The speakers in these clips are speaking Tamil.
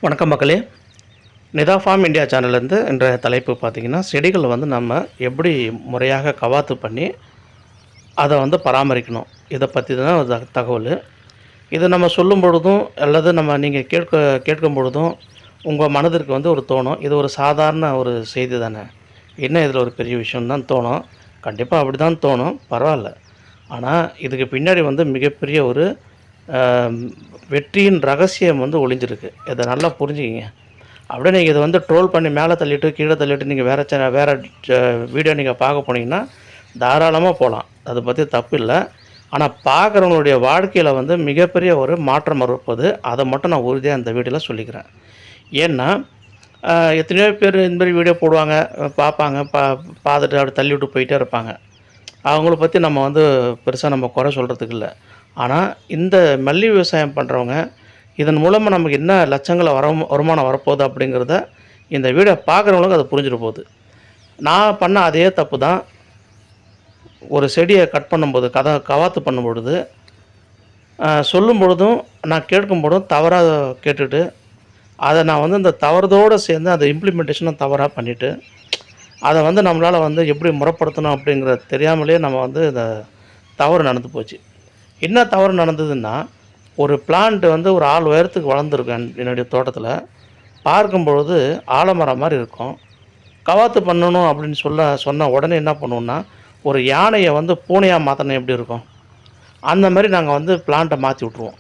வணக்கம் மக்களே. நிதா ஃபார்ம் இந்தியா சேனல்லேருந்து இன்றைய தலைப்பு பார்த்திங்கன்னா, செடிகள் வந்து நம்ம எப்படி முறையாக கவாத்து பண்ணி அதை வந்து பராமரிக்கணும், இதை பற்றி தான் ஒரு தகவல். இதை நம்ம சொல்லும் பொழுதும் அல்லது நீங்கள் கேட்கும் பொழுதும் உங்கள் மனதிற்கு வந்து ஒரு தோணும், இது ஒரு சாதாரண ஒரு செய்தி தானே, என்ன இதில் ஒரு பெரிய விஷயம் தான் தோணும். கண்டிப்பாக அப்படி தான் தோணும், பரவாயில்ல. ஆனால் இதுக்கு பின்னாடி வந்து மிகப்பெரிய ஒரு வெற்றியின் ரகசியம் வந்து ஒளிஞ்சிருக்கு. இதை நல்லா புரிஞ்சுக்கிங்க. அப்படியே நீங்கள் இதை வந்து ட்ரோல் பண்ணி மேலே தள்ளிட்டு கீழே தள்ளிட்டு நீங்கள் வேறு வீடியோ நீங்கள் பார்க்க போனீங்கன்னா தாராளமாக போகலாம், அதை பற்றி தப்பு இல்லை. ஆனால் பார்க்குறவங்களுடைய வாழ்க்கையில் வந்து மிகப்பெரிய ஒரு மாற்றம் இருப்பது, அதை மட்டும் நான் உறுதியாக இந்த வீடியோவில் சொல்லிக்கிறேன். ஏன்னா எத்தனையோ பேர் இந்த மாதிரி வீடியோ போடுவாங்க, பார்ப்பாங்க, பார்த்துட்டு அப்படி தள்ளி விட்டு போயிட்டே இருப்பாங்க. அவங்கள பற்றி நம்ம வந்து பெருசாக நம்ம குறை சொல்கிறதுக்கு இல்லை. ஆனால் இந்த மல்லி விவசாயம் பண்ணுறவங்க இதன் மூலமாக நமக்கு என்ன லட்சங்களை வருமானம் வரப்போகுது அப்படிங்கிறத இந்த வீடியோ பார்க்குறவங்களுக்கு அது புரிஞ்சிட போகுது. நான் பண்ண அதே தப்பு தான். ஒரு செடியை கட் பண்ணும்போது கவாத்து பண்ணும்பொழுது சொல்லும் பொழுதும் நான் கேட்கும் பொழுதும் தவறாக கேட்டுட்டு அதை நான் வந்து இந்த தவறதோடு சேர்ந்து அந்த இம்ப்ளிமெண்டேஷனும் தவறாக பண்ணிவிட்டு அதை வந்து நம்மளால் வந்து எப்படி முறைப்படுத்தணும் அப்படிங்கிறது தெரியாமலே நம்ம வந்து இந்த தவறு நடந்து போச்சு. என்ன தவறு நடந்ததுன்னா, ஒரு பிளான்ட் வந்து ஒரு 6 உயரத்துக்கு வளர்ந்துருக்கும் என்னுடைய தோட்டத்தில். பார்க்கும்பொழுது ஆலமரம் மாதிரி இருக்கும். கவாத்து பண்ணணும் அப்படின்னு சொன்ன உடனே என்ன பண்ணுவோன்னா, ஒரு யானையை வந்து பூனையாக மாற்றினா எப்படி இருக்கும், அந்த மாதிரி நாங்கள் வந்து பிளான்ட்டை மாற்றி விட்ருவோம்.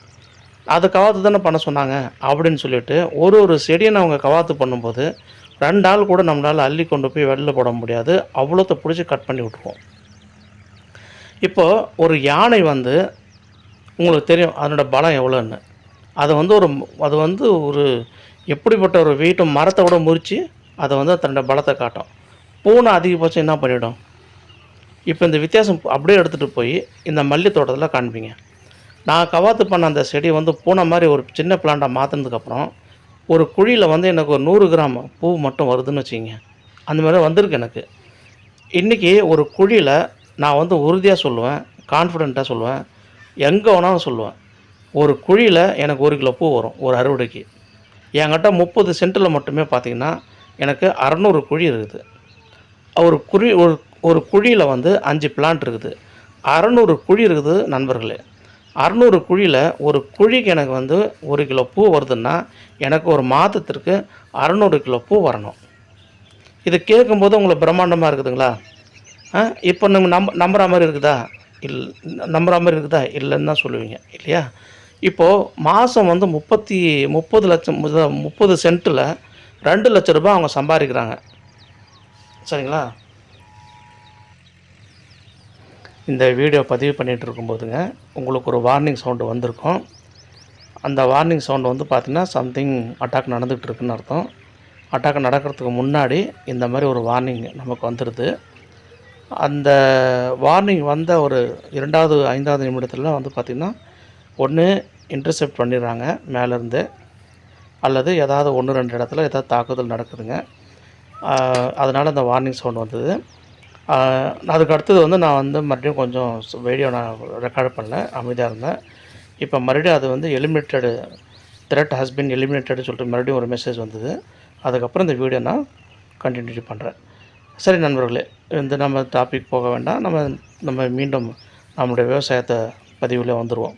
அது கவாத்து தானே பண்ண சொன்னாங்க அப்படின்னு சொல்லிவிட்டு ஒரு செடியை அவங்க கவாத்து பண்ணும்போது 2 ஆள் கூட நம்மளால் அள்ளி கொண்டு போய் வெளில போட முடியாது, அவ்வளோத்த பிடிச்சி கட் பண்ணி விட்ருவோம். இப்போது ஒரு யானை வந்து உங்களுக்கு தெரியும் அதனோட பலம் எவ்வளோன்னு. அது வந்து ஒரு எப்படிப்பட்ட ஒரு வெயிட்டை மரத்தை விட முறித்து அதை வந்து தன்னோட பலத்தை காட்டும். பூனை அதிகபட்சம் என்ன பண்ணிவிடும்? இப்போ இந்த வித்தியாசம் அப்படியே எடுத்துகிட்டு போய் இந்த மல்லி தோட்டத்தில் காண்பீங்க. நான் கவாத்து பண்ண அந்த செடி வந்து பூனை மாதிரி ஒரு சின்ன பிளான்ட்டாக மாற்றினதுக்கப்புறம் ஒரு குழியில் வந்து எனக்கு ஒரு 100 கிராம் பூ மட்டும் வருதுன்னு வச்சுக்கிங்க. அந்த மாதிரி வந்திருக்கு எனக்கு. இன்றைக்கி ஒரு குழியில் நான் வந்து உறுதியாக சொல்லுவேன், கான்ஃபிடெண்ட்டாக சொல்லுவேன், எங்கே வேணாலும் சொல்லுவேன், ஒரு குழியில் எனக்கு 1 கிலோ பூ வரும் ஒரு அறுவடைக்கு. என்கிட்ட 30 சென்ட்டில் மட்டுமே பார்த்திங்கன்னா எனக்கு 600 குழி இருக்குது. ஒரு குழியில் வந்து 5 பிளான்ட் இருக்குது. 600 குழி இருக்குது நண்பர்களே. 600 குழியில் ஒரு குழிக்கு எனக்கு வந்து 1 கிலோ பூ வருதுன்னா எனக்கு ஒரு மாதத்திற்கு 600 கிலோ பூ வரணும். இது கேட்கும்போது உங்களுக்கு பிரம்மாண்டமாக இருக்குதுங்களா? இப்போ நீங்கள் நம்புகிற மாதிரி இருக்குதா? நம்புகிற மாதிரி இருக்குதா? இல்லைன்னு தான் சொல்லுவீங்க இல்லையா? இப்போது மாதம் வந்து 30 சென்ட்டில் 2 லட்ச ரூபா அவங்க சம்பாதிக்கிறாங்க, சரிங்களா? இந்த வீடியோ பதிவு பண்ணிகிட்டு இருக்கும்போதுங்க உங்களுக்கு ஒரு வார்னிங் சவுண்டு வந்திருக்கும். அந்த வார்னிங் சவுண்டு வந்து பார்த்திங்கன்னா சம்திங் அட்டாக் நடந்துகிட்ருக்குன்னு அர்த்தம். அட்டாக் நடக்கிறதுக்கு முன்னாடி இந்த மாதிரி ஒரு வார்னிங் நமக்கு வந்துடுது. அந்த வார்னிங் வந்த ஒரு 2வது 5வது நிமிடத்தில் வந்து பார்த்திங்கன்னா ஒன்று இன்டர்செப்ட் பண்ணிடுறாங்க மேலேருந்து, அல்லது ஏதாவது 1-2 இடத்துல ஏதாவது தாக்குதல் நடக்குதுங்க. அதனால் அந்த வார்னிங் சவுண்ட் வந்தது. அதுக்கு அடுத்தது வந்து நான் வந்து மறுபடியும் கொஞ்சம் வீடியோ நான் ரெக்கார்ட் பண்ணேன், அமைதியாக இருந்தேன். இப்போ மறுபடியும் அது வந்து எலிமினேட்டடு, த்ரெட் ஹஸ் பின் எலிமினேட்டடு சொல்லிட்டு மறுபடியும் ஒரு மெசேஜ் வந்தது. அதுக்கப்புறம் இந்த வீடியோ நான் கண்டினியூ பண்ணுறேன். சரி நண்பர்களே, இந்த நம்ம டாபிக் போக வேண்டாம், நம்ம மீண்டும் நம்முடைய விவசாயத்தை பதிவில் வந்துடுவோம்.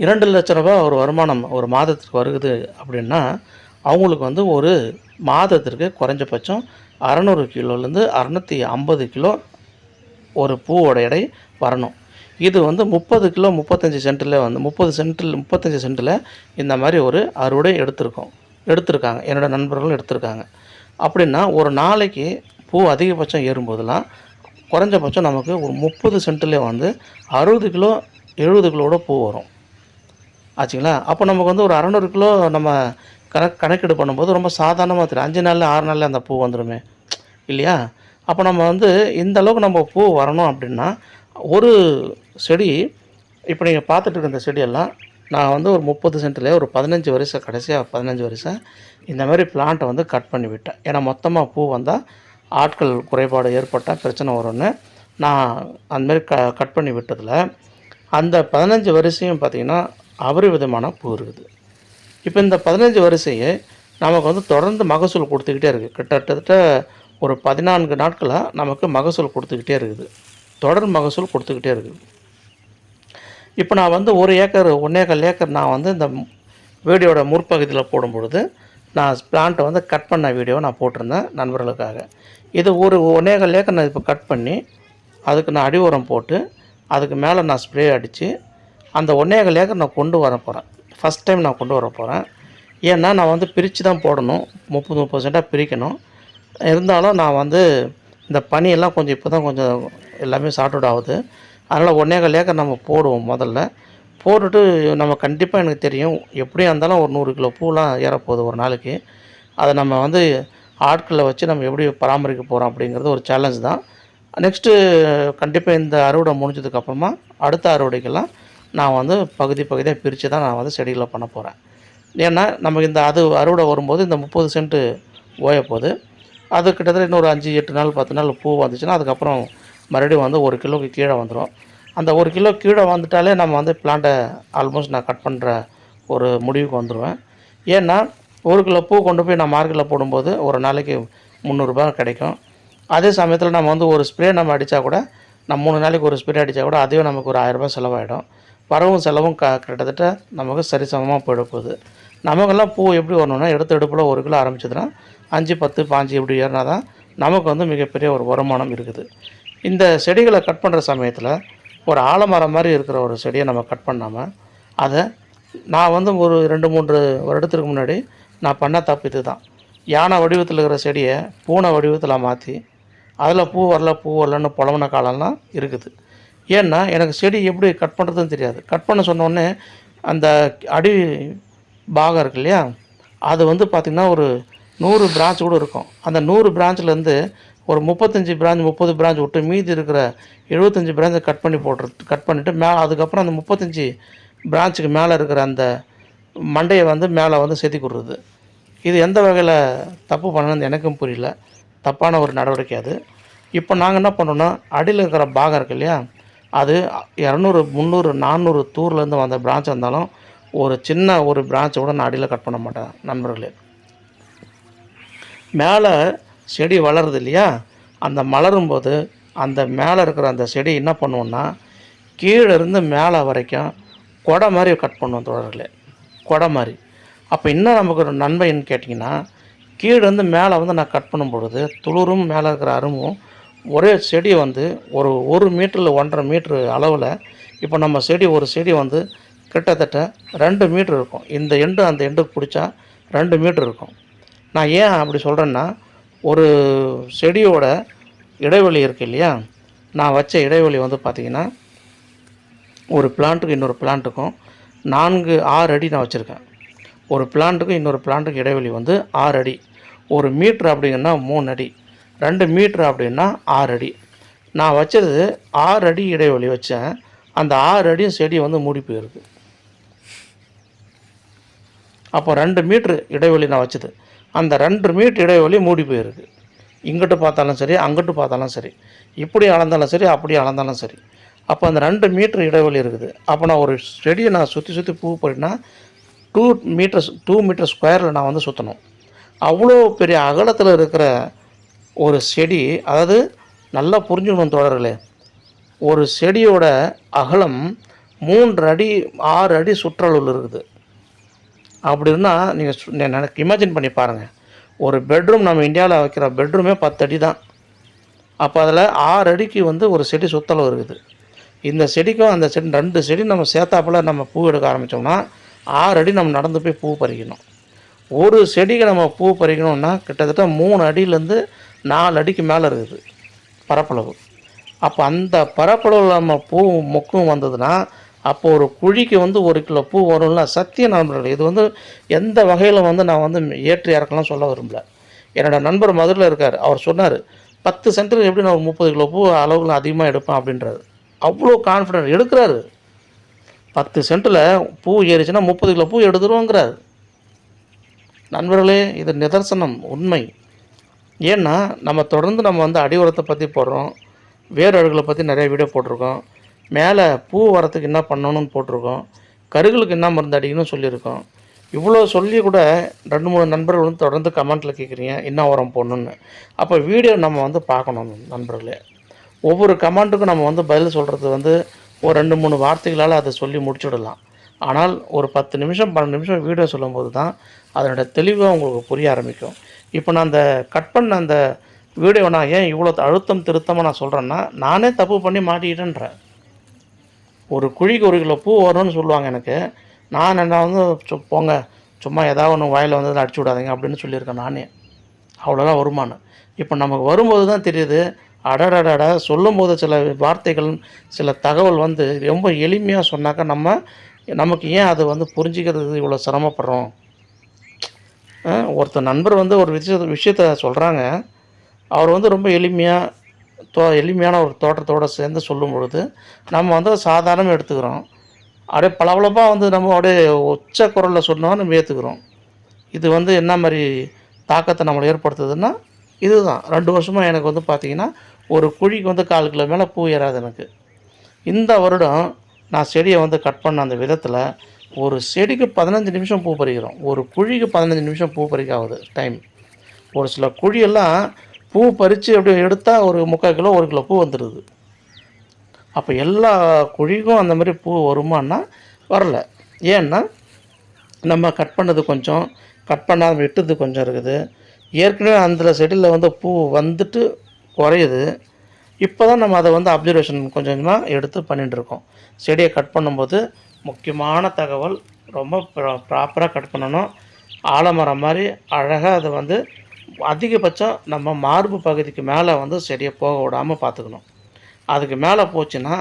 2 லட்ச ரூபா ஒரு வருமானம் ஒரு மாதத்திற்கு வருகுது அப்படின்னா அவங்களுக்கு வந்து ஒரு மாதத்திற்கு குறைஞ்சபட்சம் 600 கிலோலேருந்து 650 கிலோ ஒரு பூவோட எடை வரணும். இது வந்து 30 கிலோ 35 சென்ட்டில் வந்து 35 சென்ட்டில் இந்த மாதிரி ஒரு அறுவடை எடுத்திருக்காங்க, என்னோடய நண்பர்களும் எடுத்திருக்காங்க. அப்படின்னா ஒரு நாளைக்கு பூ அதிகபட்சம் ஏறும்போதெல்லாம் குறைஞ்சபட்சம் நமக்கு ஒரு 30 சென்ட்டில் வந்து 60 கிலோ 70 கிலோட பூ வரும் ஆச்சுங்களா? அப்போ நமக்கு வந்து ஒரு 600 கிலோ நம்ம கணக்கீடு பண்ணும்போது ரொம்ப சாதாரணமாக தெரியும். 5 நாளில் 6 நாளில் அந்த பூ வந்துடுமே இல்லையா? அப்போ நம்ம வந்து இந்த அளவுக்கு நம்ம பூ வரணும் அப்படின்னா ஒரு செடி, இப்போ நீங்கள் பார்த்துட்டு இருக்க இந்த செடியெல்லாம் நான் வந்து ஒரு 30 சென்ட்டில் ஒரு 15 வரிசை, கடைசியாக 15 வரிசை இந்த மாதிரி பிளான்ட்டை வந்து கட் பண்ணி விட்டேன். ஏன்னா மொத்தமாக பூ வந்தால் ஆட்கள் குறைபாடு ஏற்பட்டால் பிரச்சனை வரும்னு நான் அந்தமாரி கட் பண்ணி விட்டதில் அந்த 15 வரிசையும் பார்த்திங்கன்னா அபரிவிதமான பூ இருக்குது. இப்போ இந்த 15 வரிசையை நமக்கு வந்து தொடர்ந்து மகசூல் கொடுத்துக்கிட்டே இருக்குது. கிட்டத்தட்ட ஒரு 14 நாட்களாக நமக்கு மகசூல் கொடுத்துக்கிட்டே இருக்குது. தொடர் மகசூல் கொடுத்துக்கிட்டே இருக்குது. இப்போ நான் வந்து 1 ஏக்கர் 1.25 ஏக்கர் நான் வந்து இந்த வீடியோட முற்பகுதியில் போடும்பொழுது நான் பிளான்ட்டை வந்து கட் பண்ண வீடியோவை நான் போட்டிருந்தேன் நண்பர்களுக்காக. இது ஒரு 1.25 ஏக்கர் நான் இப்போ கட் பண்ணி அதுக்கு நான் அடி உரம் போட்டு அதுக்கு மேலே நான் ஸ்ப்ரே அடித்து அந்த 1.25 ஏக்கர் நான் கொண்டு வர போகிறேன். ஃபஸ்ட் டைம் நான் கொண்டு வர போகிறேன். ஏன்னா நான் வந்து பிரித்து தான் போடணும், 30% பிரிக்கணும். இருந்தாலும் நான் வந்து இந்த பனியெல்லாம் கொஞ்சம் இப்போ தான் கொஞ்சம் எல்லாமே சார்ட் அவுட் ஆகுது. அதனால் 1.25 ஏக்கர் நம்ம போடுவோம். முதல்ல போட்டுட்டு நம்ம கண்டிப்பாக எனக்கு தெரியும் எப்படியா இருந்தாலும் ஒரு 100 கிலோ பூலாம் ஏறப்போகுது ஒரு நாளைக்கு. அதை நம்ம வந்து ஆட்களை வச்சு நம்ம எப்படி பராமரிக்க போகிறோம் அப்படிங்கிறது ஒரு சேலஞ்ச் தான். நெக்ஸ்ட்டு கண்டிப்பாக இந்த அறுவடை முடிஞ்சதுக்கப்புறமா அடுத்த அறுவடைக்கெல்லாம் நான் வந்து பகுதியாக பிரித்து தான் நான் வந்து செடிகளை பண்ண போகிறேன். ஏன்னா நமக்கு இந்த அறுவடை வரும்போது இந்த 30 சென்ட்டு ஓய போகுது. அது கிட்டத்தட்ட இன்னொரு 5-8 நாள் 10 நாள் பூ வந்துச்சுன்னா அதுக்கப்புறம் மறுபடியும் வந்து 1 கிலோவுக்கு கீழே வந்துடும். அந்த 1 கிலோ கீழே வந்துட்டாலே நம்ம வந்து பிளான்ட்டை ஆல்மோஸ்ட் நான் கட் பண்ணுற ஒரு முடிவுக்கு வந்துடுவேன். ஏன்னா 1 கிலோ பூ கொண்டு போய் நான் மார்க்கெட்டில் போடும்போது ஒரு நாளைக்கு 300 ரூபாய் கிடைக்கும். அதே சமயத்தில் நம்ம வந்து ஒரு ஸ்ப்ரே நம்ம அடித்தா கூட நம்ம 3 நாளைக்கு ஒரு ஸ்ப்ரே அடித்தா கூட அதுவே நமக்கு ஒரு 1000 ரூபாய் செலவாகிடும். வரவும் செலவும் கிட்டத்தட்ட நமக்கு சரிசமமாக போயிட போகுது. நமக்கெல்லாம் பூ எப்படி வரணும்னா எடுப்பில் 1 கிலோ ஆரம்பிச்சதுன்னா 5, 10, 5 இப்படி ஏறினா தான் நமக்கு வந்து மிகப்பெரிய ஒரு வருமானம் இருக்குது. இந்த செடிகளை கட் பண்ணுற சமயத்தில் ஒரு ஆலமரம் மாதிரி இருக்கிற ஒரு செடியை நம்ம கட் பண்ணாமல் அதை நான் வந்து ஒரு 2-3 வருடத்துக்கு முன்னாடி நான் பண்ண தப்பு இது தான். யானை வடிவத்தில் இருக்கிற செடியை பூனை வடிவத்தில் மாற்றி அதில் பூ வரலன்னு புலம்புன காலம்லாம் இருக்குது. ஏன்னா எனக்கு செடி எப்படி கட் பண்ணுறதுன்னு தெரியாது. கட் பண்ண சொன்னோடனே அந்த அடி பாகம் இருக்கு இல்லையா, அது வந்து பார்த்திங்கன்னா ஒரு 100 பிரான்ச் கூட இருக்கும். அந்த 100 பிரான்ச்லேருந்து ஒரு 35 பிரான்ச் 30 பிரான்ச் விட்டு மீதி இருக்கிற 75 பிரான்ச்சை கட் பண்ணிவிட்டு அதுக்கப்புறம் அந்த 35 பிரான்ச்சுக்கு மேலே இருக்கிற அந்த மண்டையை வந்து மேலே வந்து செதுக்கி விடுறது. இது எந்த வகையில் தப்பு பண்ணணுன்னு எனக்கும் புரியல. தப்பான ஒரு நடவடிக்கை அது. இப்போ நாங்கள் என்ன பண்ணுறோன்னா அடியில் இருக்கிற பாகம் இருக்கு இல்லையா, அது 200, 300, 400 தூர்லேருந்து வந்த பிரான்ச் இருந்தாலும் ஒரு சின்ன ஒரு பிரான்ச்சை கூட நான் அடியில் கட் பண்ண மாட்டேன் நண்பர்களே. மேலே செடி வளருது இல்லையா, அந்த மலரும்போது அந்த மேலே இருக்கிற அந்த செடி என்ன பண்ணுவோன்னா கீழே இருந்து மேலே வரைக்கும் கொடை மாதிரி கட் பண்ணுவோம் தோழர்களே, கொடை மாதிரி. அப்போ இன்னும் நமக்கு ஒரு நன்மைன்னு கேட்டிங்கன்னா கீழேருந்து மேலே வந்து நான் கட் பண்ணும் பொழுது துளிரும் மேலே இருக்கிற அரும்பும் ஒரே செடி வந்து ஒரு 1 மீட்டரில் 1.5 மீட்ரு அளவில் இப்போ நம்ம ஒரு செடி வந்து கிட்டத்தட்ட 2 மீட்ரு இருக்கும். இந்த எண்டு அந்த எண்டுக்கு பிடிச்சா 2 மீட்ரு இருக்கும். நான் ஏன் அப்படி சொல்கிறேன்னா ஒரு செடியோட இடைவெளி இருக்குது இல்லையா, நான் வச்ச இடைவெளி வந்து பார்த்திங்கன்னா ஒரு பிளான்ட்டுக்கு இன்னொரு பிளான்ட்டுக்கும் 4-6 அடி நான் வச்சுருக்கேன். ஒரு பிளான்ட்டுக்கும் இன்னொரு பிளான்ட்டுக்கு இடைவெளி வந்து 6 அடி. 1 மீட்ரு அப்படிங்கன்னா 3 அடி, 2 மீட்ரு அப்படின்னா 6 அடி. நான் வச்சது 6 அடி இடைவெளி வச்சேன். அந்த 6 அடியும் செடி வந்து மூடி போயிருக்கு. அப்போ 2 மீட்ரு இடைவெளி நான் வச்சது, அந்த 2 மீட்ரு இடைவெளி மூடி போயிருக்கு. இங்கிட்டு பார்த்தாலும் சரி, அங்கிட்டு பார்த்தாலும் சரி, இப்படி அளந்தாலும் சரி, அப்படி அளந்தாலும் சரி. அப்போ அந்த 2 மீட்ரு இடைவெளி இருக்குது. அப்போ நான் ஒரு செடியை நான் சுற்றி பூ போயிட்டுனா 2 மீட்டர் ஸ்கொயரில் நான் வந்து சுற்றணும். அவ்வளோ பெரிய அகலத்தில் இருக்கிற ஒரு செடி, அதாவது நல்லா புரிஞ்சுக்கணும் தோழர்களே, ஒரு செடியோட அகலம் 3 அடி 6 அடி சுற்றளவில் இருக்குது. அப்படி இருந்தால் நீங்கள் எனக்கு இமேஜின் பண்ணி பாருங்கள், ஒரு பெட்ரூம் நம்ம இந்தியாவில் வைக்கிற பெட்ரூமே 10 அடி தான். அப்போ அதில் 6 அடிக்கு வந்து ஒரு செடி சுற்றளவு இருக்குது. இந்த செடிக்கும் அந்த செடி 2 செடி நம்ம சேர்த்தாப்பில் நம்ம பூ எடுக்க ஆரம்பித்தோம்னா 6 அடி நம்ம நடந்து போய் பூ பறிக்கணும். ஒரு செடிக்கு நம்ம பூ பறிக்கணும்னா கிட்டத்தட்ட 3 அடியிலேருந்து 4 அடிக்கு மேலே இருக்குது பரப்பளவு. அப்போ அந்த பரப்பளவில் நம்ம பூ மொக்கும் வந்ததுன்னா அப்போ ஒரு குழிக்கு வந்து 1 கிலோ பூ வரும்ல. சத்திய நண்பர்கள், இது வந்து எந்த வகையில் வந்து நான் வந்து ஏற்றி இறக்கலாம் சொல்ல விரும்பல. என்னோடய நண்பர் மதுரையில் இருக்கார், அவர் சொன்னார் 10 சென்டில் எப்படி நான் 30 கிலோ பூ அளவுக்கு அதிகமாக எடுப்பேன் அப்படின்றாரு. அவ்வளோ கான்ஃபிடென்ட் எடுக்கிறாரு. 10 சென்ட்டில் பூ ஏறிச்சுன்னா 30 கிலோ பூ எடுத்துருவோங்கிறார். நண்பர்களே, இது நிதர்சனம், உண்மை. ஏன்னா நம்ம தொடர்ந்து நம்ம வந்து அடி உரத்தை பற்றி போடுறோம், வேர் அழுகளை பற்றி நிறைய வீடியோ போட்டிருக்கோம், மேலே பூ வரத்துக்கு என்ன பண்ணணும்னு போட்டிருக்கோம், கருகளுக்கு என்ன மருந்து அடிக்கணும்னு சொல்லியிருக்கோம். இவ்வளோ சொல்லி கூட 2, 3 நண்பர்கள் வந்து தொடர்ந்து கமெண்ட்டில் கேட்குறீங்க, என்ன உரம் போடணுன்னு. அப்போ வீடியோ நம்ம வந்து பார்க்கணும் நண்பர்களே. ஒவ்வொரு கமெண்ட்டுக்கும் நம்ம வந்து பதில் சொல்கிறது வந்து ஒரு 2, 3 வார்த்தைகளால் அதை சொல்லி முடிச்சுடலாம். ஆனால் ஒரு 10 நிமிஷம் 12 நிமிஷம் வீடியோ சொல்லும்போது தான் அதனுடைய தெளிவாக உங்களுக்கு புரிய ஆரம்பிக்கும். இப்போ நான் அந்த கட் பண்ண அந்த வீடியோ நான் ஏன் இவ்வளோ அழுத்தம் திருத்தமாக நான் சொல்கிறேன்னா, நானே தப்பு பண்ணி மாட்டிக்கிட்டேன்றேன். ஒரு குழிக்கு 1 கிலோ பூ வரும்னு சொல்லுவாங்க எனக்கு. நான் என்ன வந்து போங்க சும்மா ஏதாவது ஒன்று வாயில் வந்ததில் அடிச்சு விடாதீங்க அப்படின்னு சொல்லியிருக்கேன் நானே. அவ்வளோதான் வருமானு. இப்போ நமக்கு வரும்போது தான் தெரியுது, அடடடடா! சொல்லும்போது சில வார்த்தைகள், சில தகவல் வந்து ரொம்ப எளிமையாக சொன்னாக்கா நமக்கு ஏன் அது வந்து புரிஞ்சுக்கிறது இவ்வளோ சிரமப்படுறோம்? ஒருத்தர் நண்பர் வந்து ஒரு விஷயத்த சொல்கிறாங்க. அவர் வந்து ரொம்ப எளிமையான ஒரு தோற்றத்தோடு சேர்ந்து சொல்லும் பொழுது, நம்ம வந்து அதை சாதாரணமாக எடுத்துக்கிறோம். அப்படியே பளபளப்பா வந்து நம்ம அப்படியே உச்ச குரலில் சொன்னோம் நம்ம ஏற்றுக்கிறோம். இது வந்து என்ன மாரி தாக்கத்தை நம்மள ஏற்படுத்துதுன்னா, இதுதான் 2 வருஷமா எனக்கு வந்து பார்த்தீங்கன்னா, ஒரு குழிக்கு வந்து 1/4 கிலோ மேலே பூ ஏறாது எனக்கு. இந்த வருடம் நான் செடிய வந்து கட் பண்ண அந்த விதத்தில, ஒரு செடிக்கு 15 நிமிஷம் பூ பறிக்கிறோம். ஒரு குழிக்கு 15 நிமிஷம் பூ பறிக்க ஆகுது டைம். ஒரு சில குழியெல்லாம் பூ பறித்து அப்படியே எடுத்தா ஒரு 3/4 கிலோ, 1 கிலோ பூ வந்துடுது. அப்போ எல்லா குழிக்கும் அந்த மாதிரி பூ வருமான்னா வரல. ஏன்னா, நம்ம கட் பண்ணது கொஞ்சம், கட் பண்ணாம விட்டது கொஞ்சம் இருக்குது. ஏற்கனவே அந்த செடியில் வந்து பூ வந்துட்டு குறையுது. இப்போ தான் நம்ம அதை வந்து அப்சர்வேஷன் கொஞ்சம் கொஞ்சமாக எடுத்து பண்ணிட்டுருக்கோம். செடியை கட் பண்ணும்போது முக்கியமான தகவல், ரொம்ப ப்ராப்பராக கட் பண்ணணும். ஆலமரம் மாதிரி அழகாக அதை வந்து அதிகபட்சம் நம்ம மார்பு பகுதிக்கு மேலே வந்து செடியை போக விடாமல் பார்த்துக்கணும். அதுக்கு மேலே போச்சுன்னா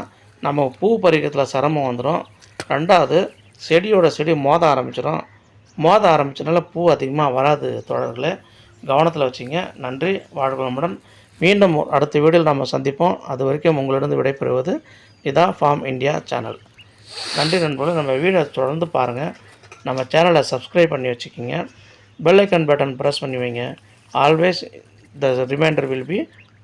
நம்ம பூ பறிக்கிறதுல சிரமம் வந்துடும். 2வது செடி மோத ஆரம்பிச்சிடும். மோத ஆரம்பிச்சனால பூ அதிகமாக வராது தோழர்களே. கவனத்தில் வச்சுங்க. நன்றி. வாழ்க வளமுடன். மீண்டும் அடுத்த வீடியோவில் நம்ம சந்திப்போம். அது வரைக்கும் உங்களிடம் விடைபெறுவது இதா ஃபார்ம் இந்தியா சேனல். நன்றி நண்பர்களே. நம்ம வீடியோ தொடர்ந்து பாருங்கள். நம்ம சேனலை சப்ஸ்கிரைப் பண்ணி வச்சுக்கிங்க. பெல் ஐக்கன் பட்டன் ப்ரெஸ் பண்ணி வைங்க. Always the reminder will be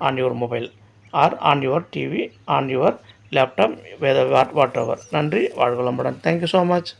on your mobile or on your TV, on your laptop, whatever. நன்றி. வாழ்க வளமுடன். Thank you so much.